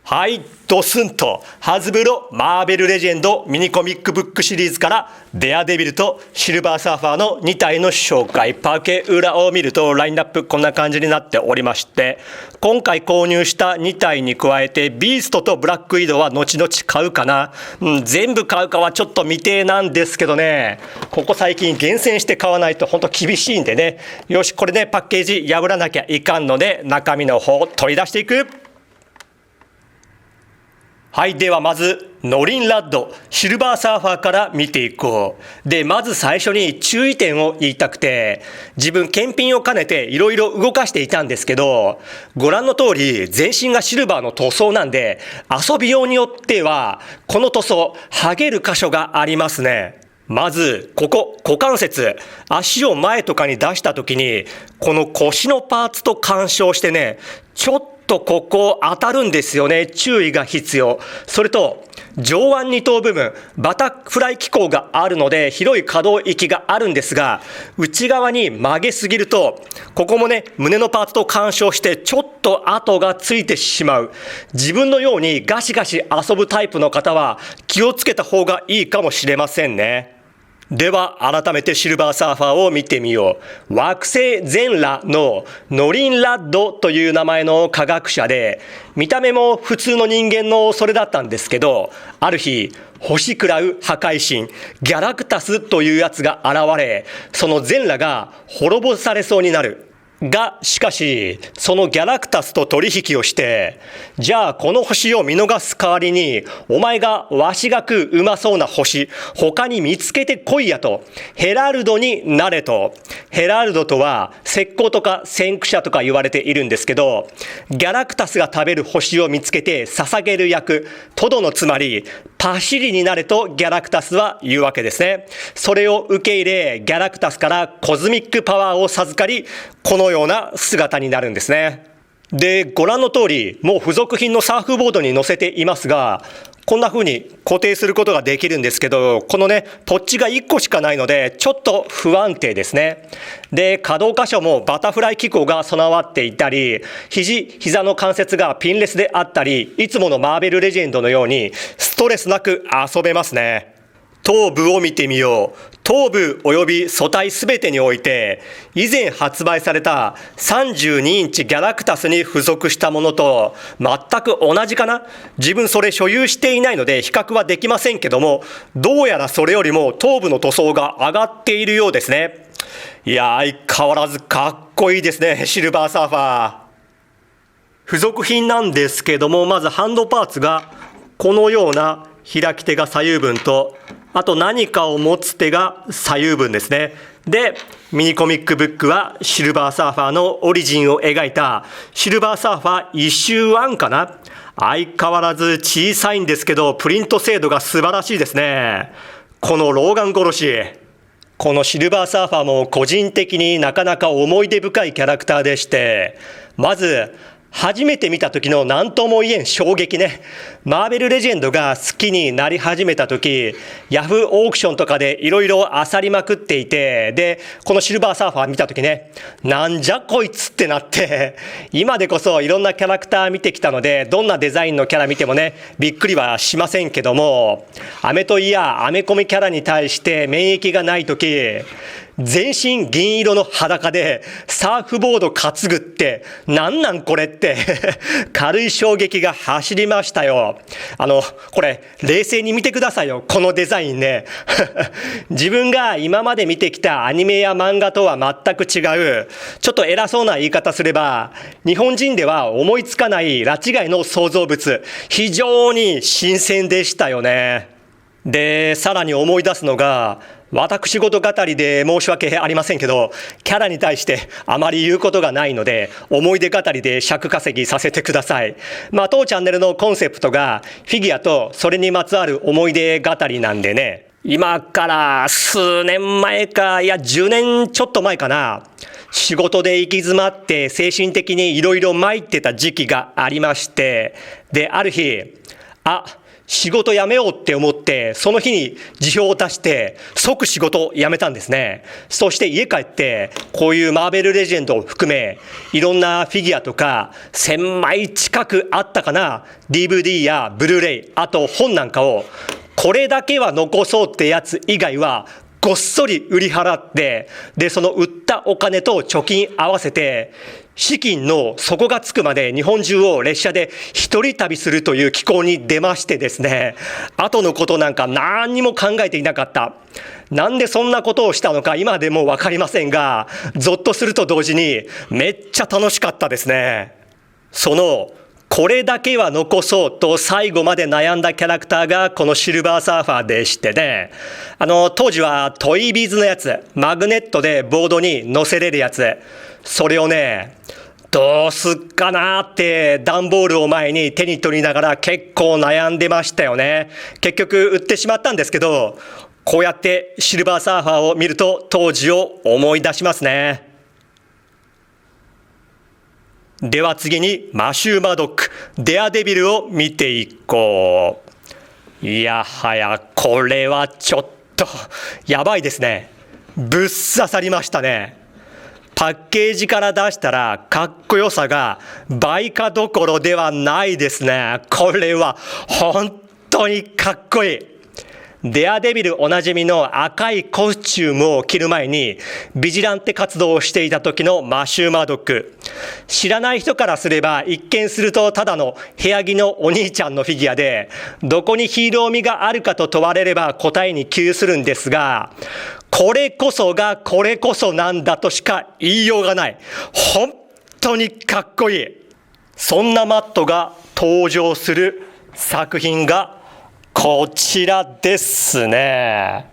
はい、ドスンとハズブロマーベルレジェンドミニコミックブックシリーズからデアデビルとシルバーサーファーの2体の紹介。パケ裏を見るとラインナップこんな感じになっておりまして、今回購入した2体に加えてビーストとブラックウィドウは後々買うかな、全部買うかはちょっと未定なんですけどね、ここ最近厳選して買わないと本当厳しいんでね、よしこれねパッケージ破らなきゃいかんので中身の方を取り出していく。はい、ではまずノリンラッドシルバーサーファーから見ていこう。でまず最初に注意点を言いたくて、自分検品を兼ねていろいろ動かしていたんですけど、ご覧の通り全身がシルバーの塗装なんで、遊びようによってはこの塗装剥げる箇所がありますね。まずここ股関節、足を前とかに出した時にこの腰のパーツと干渉してね、ちょっとここ当たるんですよね。注意が必要。それと上腕二頭部分バタフライ機構があるので広い可動域があるんですが、内側に曲げすぎるとここもね胸のパーツと干渉してちょっと跡がついてしまう。自分のようにガシガシ遊ぶタイプの方は気をつけた方がいいかもしれませんね。では改めてシルバーサーファーを見てみよう。惑星ゼンラのノリン・ラッドという名前の科学者で、見た目も普通の人間のそれだったんですけど、ある日星食らう破壊神ギャラクタスというやつが現れ、そのゼンラが滅ぼされそうになる。がしかしそのギャラクタスと取引をして、じゃあこの星を見逃す代わりにお前がわしが食ううまそうな星他に見つけてこいやと、ヘラルドになれと。ヘラルドとは石膏とか先駆者とか言われているんですけど、ギャラクタスが食べる星を見つけて捧げる役、トドのつまりパシリになれとギャラクタスは言うわけですね。それを受け入れギャラクタスからコズミックパワーを授かり、このような姿になるんですね。でご覧の通りもう付属品のサーフボードに載せていますが、こんな風に固定することができるんですけど、このねポッチが1個しかないのでちょっと不安定ですね。で可動箇所もバタフライ機構が備わっていたり、膝の関節がピンレスであったり、いつものマーベルレジェンドのようにストレスなく遊べますね。頭部を見てみよう。頭部及び素体すべてにおいて以前発売された32インチギャラクタスに付属したものと全く同じかな。自分それ所有していないので比較はできませんけども、どうやらそれよりも頭部の塗装が上がっているようですね。いや相変わらずかっこいいですね、シルバーサーファー。付属品なんですけども、まずハンドパーツがこのような開き手が左右分と、あと何かを持つ手が左右分ですね。でミニコミックブックはシルバーサーファーのオリジンを描いたシルバーサーファーイシュー1かな。相変わらず小さいんですけどプリント精度が素晴らしいですね。このローガン殺し、このシルバーサーファーも個人的になかなか思い出深いキャラクターでして、まず初めて見た時の何とも言えん衝撃ね。マーベルレジェンドが好きになり始めた時、ヤフーオークションとかでいろいろ漁りまくっていて、でこのシルバーサーファー見た時ね、なんじゃこいつってなって、今でこそいろんなキャラクター見てきたのでどんなデザインのキャラ見てもねびっくりはしませんけども、アメといやアメコミキャラに対して免疫がない時、全身銀色の裸でサーフボード担ぐってなんなんこれって軽い衝撃が走りましたよ。これ冷静に見てくださいよ、このデザインね自分が今まで見てきたアニメや漫画とは全く違う、ちょっと偉そうな言い方すれば日本人では思いつかない拉致外の創造物、非常に新鮮でしたよね。でさらに思い出すのが、私事語りで申し訳ありませんけど、キャラに対してあまり言うことがないので思い出語りで尺稼ぎさせてください。当チャンネルのコンセプトがフィギュアとそれにまつわる思い出語りなんでね、今から数年前か、いや10年ちょっと前かな、仕事で行き詰まって精神的にいろいろ参ってた時期がありまして、である日、仕事辞めようって思って、その日に辞表を出して、即仕事を辞めたんですね。そして家帰って、こういうマーベルレジェンドを含め、いろんなフィギュアとか、1000枚近くあったかな、DVD やブルーレイ、あと本なんかを、これだけは残そうってやつ以外は、ごっそり売り払って、で、その売ったお金と貯金合わせて、資金の底がつくまで日本中を列車で一人旅するという機構に出ましてですね、後のことなんか何にも考えていなかった。なんでそんなことをしたのか今でもわかりませんが、ゾッとすると同時にめっちゃ楽しかったですね。これだけは残そうと最後まで悩んだキャラクターがこのシルバーサーファーでしてね。当時はトイビーズのやつ、マグネットでボードに乗せれるやつ。それをね、どうすっかなって段ボールを前に手に取りながら結構悩んでましたよね。結局売ってしまったんですけど、こうやってシルバーサーファーを見ると当時を思い出しますね。では次にマシュー・マドック、デアデビルを見ていこう。いやはや、これはちょっとやばいですね。ぶっ刺さりましたね。パッケージから出したらかっこよさが倍かどころではないですね。これは本当にかっこいい。デアデビルおなじみの赤いコスチュームを着る前にビジランテ活動をしていた時のマシュー・マードック。知らない人からすれば一見するとただの部屋着のお兄ちゃんのフィギュアで、どこにヒーロー味があるかと問われれば答えに窮するんですが、これこそがこれこそなんだとしか言いようがない。本当にかっこいい。そんなマットが登場する作品がこちらですね。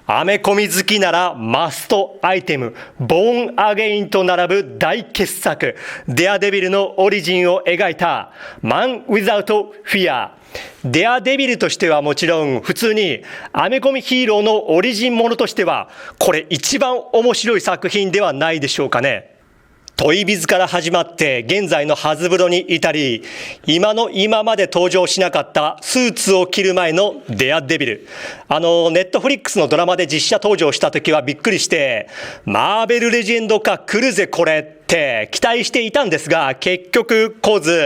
アメコミ好きならマストアイテム、ボーンアゲインと並ぶ大傑作、デアデビルのオリジンを描いたマン・ウィザウト・フィア。デアデビルとしてはもちろん、普通にアメコミヒーローのオリジンものとしては、これ一番面白い作品ではないでしょうかね。トイビズから始まって現在のハズブロに至り、今まで登場しなかったスーツを着る前のデアデビル。ネットフリックスのドラマで実写登場した時はびっくりして、マーベルレジェンド化来るぜこれって期待していたんですが、結局来ず、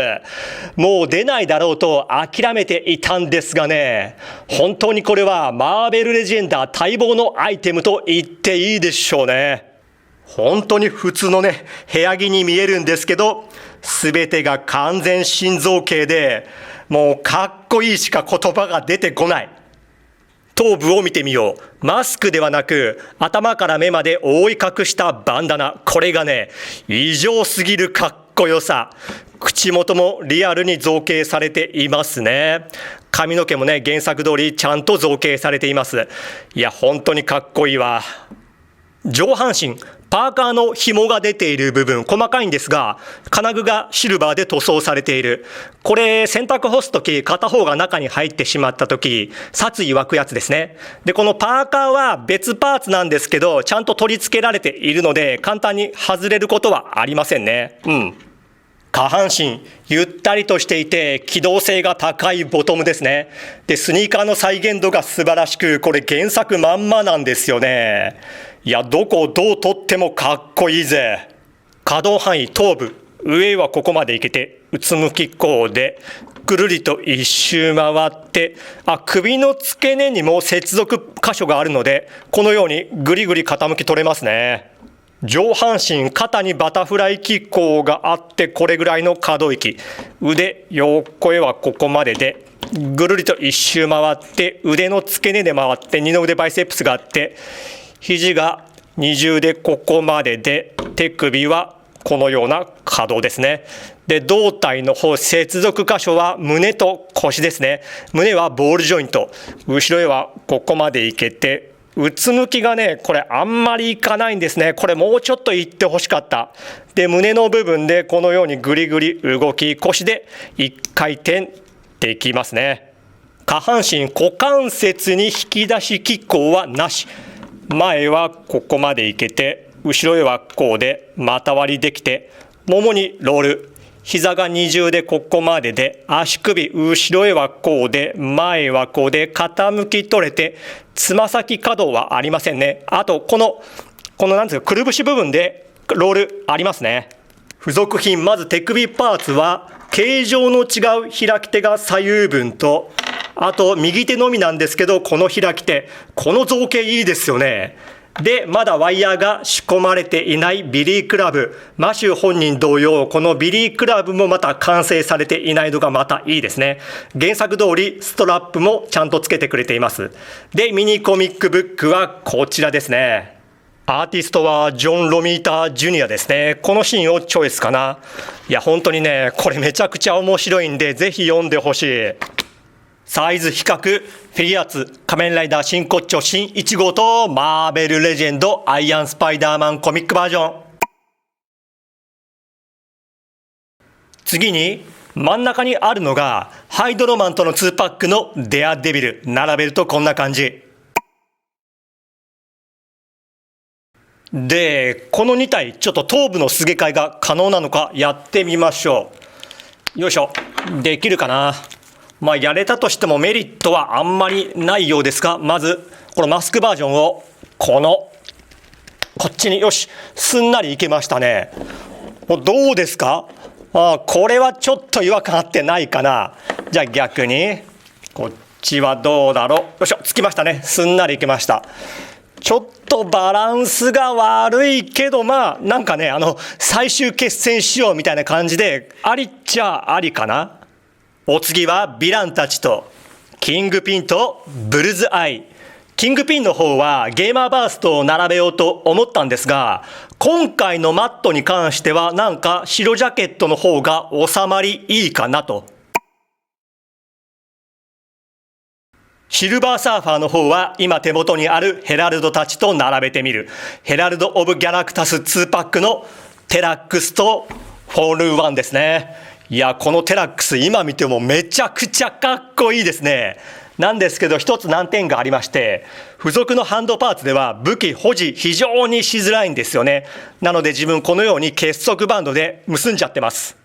もう出ないだろうと諦めていたんですがね、本当にこれはマーベルレジェンダー待望のアイテムと言っていいでしょうね。本当に普通のね、部屋着に見えるんですけど、すべてが完全心臓系で、もうかっこいいしか言葉が出てこない。頭部を見てみよう。マスクではなく、頭から目まで覆い隠したバンダナ。これがね、異常すぎるかっこよさ。口元もリアルに造形されていますね。髪の毛もね、原作通りちゃんと造形されています。いや、本当にかっこいいわ。上半身、パーカーの紐が出ている部分、細かいんですが、金具がシルバーで塗装されている。これ、洗濯干すとき、片方が中に入ってしまったとき、殺意湧くやつですね。で、このパーカーは別パーツなんですけど、ちゃんと取り付けられているので、簡単に外れることはありませんね。下半身、ゆったりとしていて機動性が高いボトムですね。で、スニーカーの再現度が素晴らしく、これ原作まんまなんですよね。いや、どこをどう取ってもかっこいいぜ。可動範囲、頭部、上はここまでいけて、うつむきこうで、ぐるりと一周回って、首の付け根にも接続箇所があるので、このようにぐりぐり傾き取れますね。上半身、肩にバタフライ機構があって、これぐらいの可動域。腕、横へはここまでで、ぐるりと一周回って、腕の付け根で回って、二の腕バイセップスがあって、肘が二重でここまでで、手首はこのような可動ですね。で、胴体の方、接続箇所は胸と腰ですね。胸はボールジョイント。後ろへはここまでいけて、うつむきがね、これあんまりいかないんですね。これもうちょっといってほしかった。で、胸の部分でこのようにぐりぐり動き、腰で一回転できますね。下半身、股関節に引き出し機構はなし。前はここまでいけて、後ろへはこうで股割りできて、ももにロール。膝が二重でここまでで、足首後ろへはこうで、前はこうで、傾き取れて、つま先可動はありませんね。あと、このなんですか、くるぶし部分でロールありますね。付属品、まず手首パーツは、形状の違う開き手が左右分と、あと右手のみなんですけど、この開き手、この造形いいですよね。で、まだワイヤーが仕込まれていないビリークラブ。マシュー本人同様、このビリークラブもまた完成されていないのがまたいいですね。原作通りストラップもちゃんとつけてくれています。で、ミニコミックブックはこちらですね。アーティストはジョン・ロミータ・ジュニアですね。このシーンをチョイスかな。いや、本当にね、これめちゃくちゃ面白いんで、ぜひ読んでほしい。サイズ比較、フィギュアツ、仮面ライダー真骨頂新1号とマーベルレジェンドアイアンスパイダーマンコミックバージョン。次に真ん中にあるのがハイドロマンとの2パックのデアデビル。並べるとこんな感じ。で、この2体ちょっと頭部のすげ替えが可能なのかやってみましょう。よいしょ。できるかな。まあやれたとしてもメリットはあんまりないようですが、まずこのマスクバージョンをこっちによしすんなりいけましたね。どうですか？これはちょっと違和感あってないかな。じゃあ逆にこっちはどうだろう。よいしょ、つきましたね。すんなりいけました。ちょっとバランスが悪いけど、まあなんかね、最終決戦しようみたいな感じでありっちゃありかな。お次はヴィランたちとキングピンとブルズアイ。キングピンの方はゲーマーバーストを並べようと思ったんですが、今回のマットに関してはなんか白ジャケットの方が収まりいいかなと。シルバーサーファーの方は今手元にあるヘラルドたちと並べてみる。ヘラルド・オブ・ギャラクタス2パックのテラックスとフォール1ですね。いや、このテラックス今見てもめちゃくちゃかっこいいですね。なんですけど一つ難点がありまして、付属のハンドパーツでは武器保持非常にしづらいんですよね。なので自分このように結束バンドで結んじゃってます。